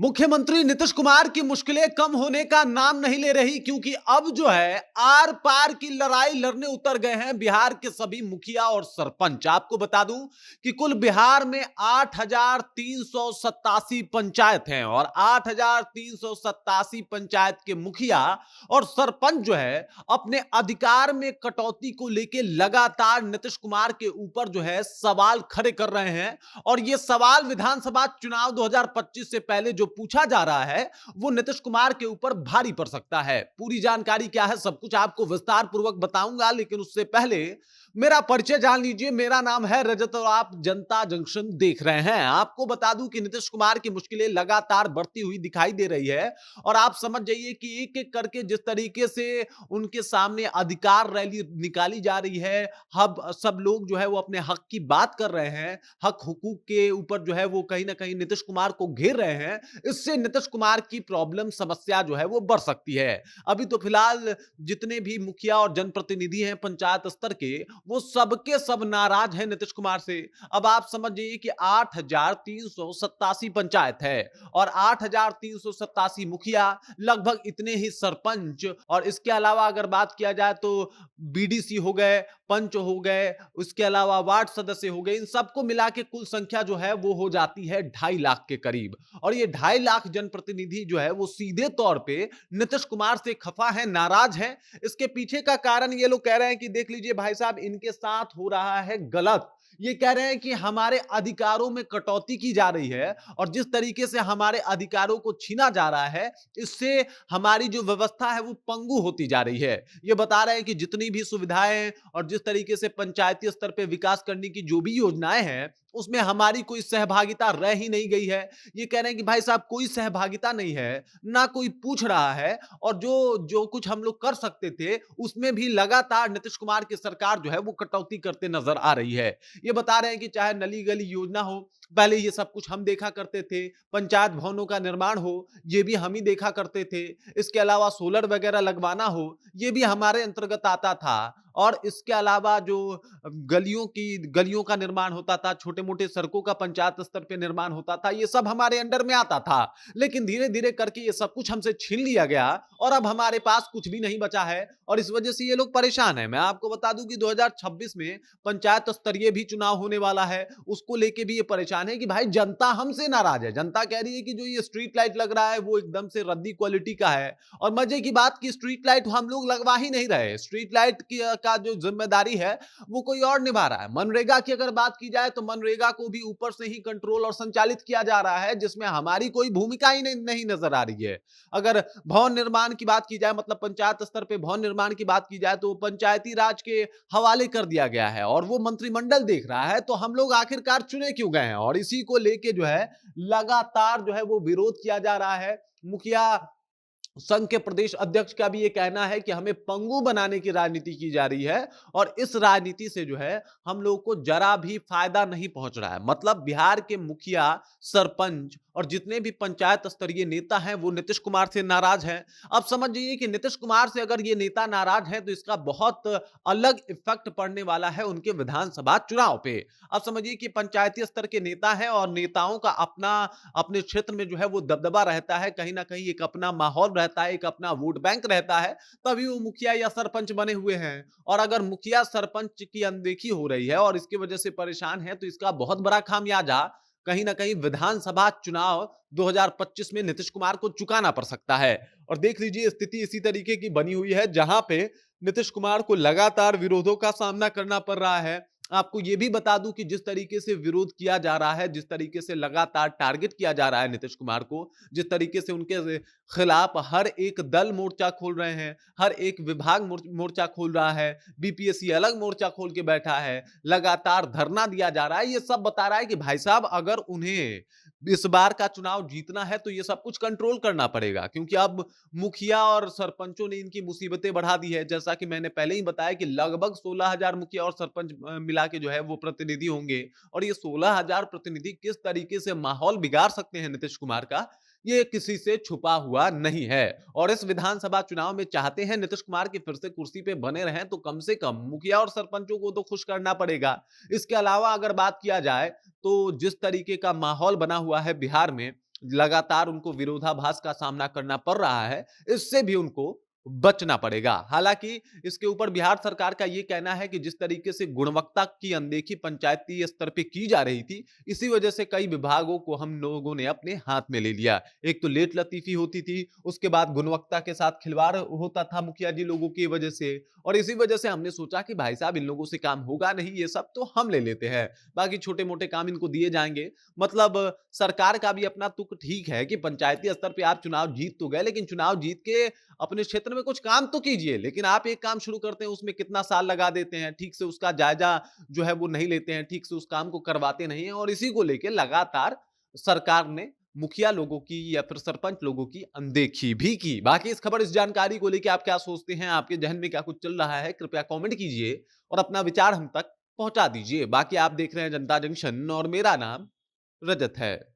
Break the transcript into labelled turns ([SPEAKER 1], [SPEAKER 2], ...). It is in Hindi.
[SPEAKER 1] मुख्यमंत्री नीतीश कुमार की मुश्किलें कम होने का नाम नहीं ले रही, क्योंकि अब जो है आर पार की लड़ाई लड़ने उतर गए हैं बिहार के सभी मुखिया और सरपंच। आपको बता दूं कि कुल बिहार में 8,387 पंचायत हैं और 8,387 पंचायत के मुखिया और सरपंच जो है अपने अधिकार में कटौती को लेकर लगातार नीतीश कुमार के ऊपर जो है सवाल खड़े कर रहे हैं। और ये सवाल विधानसभा चुनाव 2025 से पहले जो पूछा जा रहा है वो नीतीश कुमार के ऊपर भारी पड़ सकता है। पूरी जानकारी क्या है सब कुछ आपको विस्तार पूर्वक बताऊंगा, लेकिन उससे पहले मेरा परिचय जान लीजिए। मेरा नाम है रजत और आप जनता जंक्शन देख रहे हैं। आपको बता दूं कि नीतीश कुमार की मुश्किलें लगातार बढ़ती हुई दिखाई दे रही है और आप समझ जाइए कि एक एक करके जिस तरीके से उनके सामने अधिकार रैली निकाली जा रही है, अब सब लोग जो है वो अपने हक की बात कर रहे हैं, हक हुकूक के ऊपर जो है वो कहीं ना कहीं नीतीश कुमार को घेर रहे हैं। इससे नीतीश कुमार की प्रॉब्लम समस्या जो है वो बढ़ सकती है। अभी तो फिलहाल जितने भी मुखिया और जनप्रतिनिधि हैं पंचायत स्तर के, वो सबके सब नाराज हैं नीतीश कुमार से। अब आप समझ जाइए कि 8,387 पंचायत है और 8,387 मुखिया, लगभग इतने ही सरपंच, और इसके अलावा अगर बात किया जाए तो बीडीसी हो गए, पंच हो गए, उसके अलावा वार्ड सदस्य हो गए, इन सबको मिला के कुल संख्या जो है वो हो जाती है 2.5 लाख के करीब। और ये 2.5 लाख जनप्रतिनिधि जो है वो सीधे तौर पे नीतीश कुमार से खफा है, नाराज है। इसके पीछे का कारण ये लोग कह रहे हैं कि देख लीजिए भाई साहब, इनके साथ हो रहा है गलत। ये कह रहे हैं कि हमारे अधिकारों में कटौती की जा रही है और जिस तरीके से हमारे अधिकारों को छीना जा रहा है, इससे हमारी जो व्यवस्था है वो पंगु होती जा रही है। ये बता रहे हैं कि जितनी भी सुविधाएं और जिस तरीके से पंचायती स्तर पे विकास करने की जो भी योजनाएं हैं, उसमें हमारी कोई सहभागिता रह ही नहीं गई है। ये कह रहे हैं कि भाई साहब कोई सहभागिता नहीं है, ना कोई पूछ रहा है, और जो जो कुछ हम लोग कर सकते थे उसमें भी लगातार नीतीश कुमार की सरकार जो है वो कटौती करते नजर आ रही है। ये बता रहे हैं कि चाहे नली गली योजना हो, पहले ये सब कुछ हम देखा करते थे, पंचायत भवनों का निर्माण हो, ये भी हम ही देखा करते थे, इसके अलावा सोलर वगैरह लगवाना हो, ये भी हमारे अंतर्गत आता था, और इसके अलावा जो गलियों का निर्माण होता था, छोटे मोटे सड़कों का पंचायत स्तर पे निर्माण होता था, ये सब हमारे अंडर में आता था। लेकिन धीरे धीरे करके ये सब कुछ हमसे छीन लिया गया और अब हमारे पास कुछ भी नहीं बचा है और इस वजह से ये लोग परेशान है। मैं आपको बता दूं कि 2026 में पंचायत स्तरीय भी चुनाव होने वाला है, उसको लेके भी ये परेशान है कि भाई जनता हमसे नाराज है। जनता कह रही है कि जो ये स्ट्रीट लाइट लग रहा है वो एकदम से रद्दी क्वालिटी का है, और मजे की बात की स्ट्रीट लाइट हम लोग लगवा ही नहीं रहे। स्ट्रीट लाइट का जो जिम्मेदारी है वो कोई और निभा रहा है। मनरेगा की अगर बात की जाए तो मनरेगा को भी ऊपर से ही कंट्रोल और संचालित किया जा रहा है, जिसमें हमारी कोई भूमिका ही नहीं नजर आ रही है। अगर भवन निर्माण की बात की जाए, मतलब पंचायत स्तर पे भवन निर्माण की बात की जाए, तो पंचायती राज के हवाले कर दिया गया है और वो मंत्रिमंडल देख रहा है। तो हम लोग आखिरकार चुने क्यों गए हैं? और इसी को लेके जो है लगातार जो है वो विरोध किया जा रहा है। मुखिया संघ के प्रदेश अध्यक्ष का भी ये कहना है कि हमें पंगु बनाने की राजनीति की जा रही है और इस राजनीति से जो है हम लोग को जरा भी फायदा नहीं पहुंच रहा है। मतलब बिहार के मुखिया, सरपंच और जितने भी पंचायत स्तरीय नेता हैं वो नीतीश कुमार से नाराज हैं। अब समझ जाइए कि नीतीश कुमार से अगर ये नेता नाराज हैं तो इसका बहुत अलग इफेक्ट पड़ने वाला है उनके विधानसभा चुनाव पे। अब समझिए कि पंचायती स्तर के नेता हैं और नेताओं का अपना अपने क्षेत्र में जो है वो दबदबा रहता है, कहीं ना कहीं एक अपना माहौल रहता है, एक अपना वोट बैंक रहता है, तभी वो मुखिया या सरपंच बने हुए हैं। और अगर मुखिया सरपंच की अनदेखी हो रही है और इसकी वजह से परेशान है, तो इसका बहुत बड़ा खामियाजा कहीं ना कहीं विधानसभा चुनाव 2025 में नीतीश कुमार को चुकाना पड़ सकता है। और देख लीजिए स्थिति इसी तरीके की बनी हुई है, जहां पे नीतीश कुमार को लगातार विरोधों का सामना करना पड़ रहा है। आपको यह भी बता दूं कि जिस तरीके से विरोध किया जा रहा है, जिस तरीके से लगातार टारगेट किया जा रहा है नीतीश कुमार को, जिस तरीके से उनके खिलाफ हर एक दल मोर्चा खोल रहे हैं, हर एक विभाग मोर्चा खोल रहा है, बीपीएससी अलग मोर्चा खोल के बैठा है, लगातार धरना दिया जा रहा है, ये सब बता रहा है कि भाई साहब अगर उन्हें इस बार का चुनाव जीतना है तो ये सब कुछ कंट्रोल करना पड़ेगा, क्योंकि अब मुखिया और सरपंचों ने इनकी मुसीबतें बढ़ा दी है। जैसा कि मैंने पहले ही बताया कि लगभग 16,000 मुखिया और सरपंच मिला के जो है वो प्रतिनिधि होंगे, और ये 16,000 प्रतिनिधि किस तरीके से माहौल बिगाड़ सकते हैं नीतीश कुमार का, ये किसी से छुपा हुआ नहीं है। और इस विधानसभा चुनाव में चाहते हैं नीतीश कुमार की फिर से कुर्सी पे बने रहें, तो कम से कम मुखिया और सरपंचों को तो खुश करना पड़ेगा। इसके अलावा अगर बात किया जाए तो जिस तरीके का माहौल बना हुआ है बिहार में, लगातार उनको विरोधाभास का सामना करना पड़ रहा है, इससे भी उनको बचना पड़ेगा। हालाँकि इसके ऊपर बिहार सरकार का ये कहना है कि जिस तरीके से गुणवत्ता की अनदेखी पंचायती स्तर पे की जा रही थी, इसी वजह से कई विभागों को हम लोगों ने अपने हाथ में ले लिया। एक तो लेट लतीफ़ी होती थी, उसके बाद गुणवत्ता के साथ खिलवाड़ होता था मुखिया जी लोगों की वजह से, और इसी वजह से हमने सोचा कि भाई साहब इन लोगों से काम होगा नहीं, ये सब तो हम ले लेते हैं। बाकी छोटे-मोटे काम इनको दिए जाएँगे। मतलब सरकार का भी अपना तुक ठीक है कि पंचायती स्तर पे आप चुनाव जीत तो गए, लेकिन चुनाव जीत के अपने क्षेत्र में कुछ काम तो कीजिए। लेकिन आप एक काम शुरू करते हैं, उसमें कितना साल लगा देते हैं, ठीक से उसका जायज़ा जो है वो नहीं लेते हैं, ठीक से उस काम को करवाते नहीं हैं, और इसी को लेके लगातार सरकार ने मुखिया लोगों की या फिर सरपंच लोगों की अनदेखी भी की। बाकी इस खबर, इस जानकारी को लेके आप क्या सोचते हैं? आपके ज़हन में क्या कुछ चल रहा है? कृपया कमेंट कीजिए और अपना विचार हम तक पहुँचा दीजिए। बाकी आप देख रहे हैं जनता जंक्शन और मेरा नाम रजत है।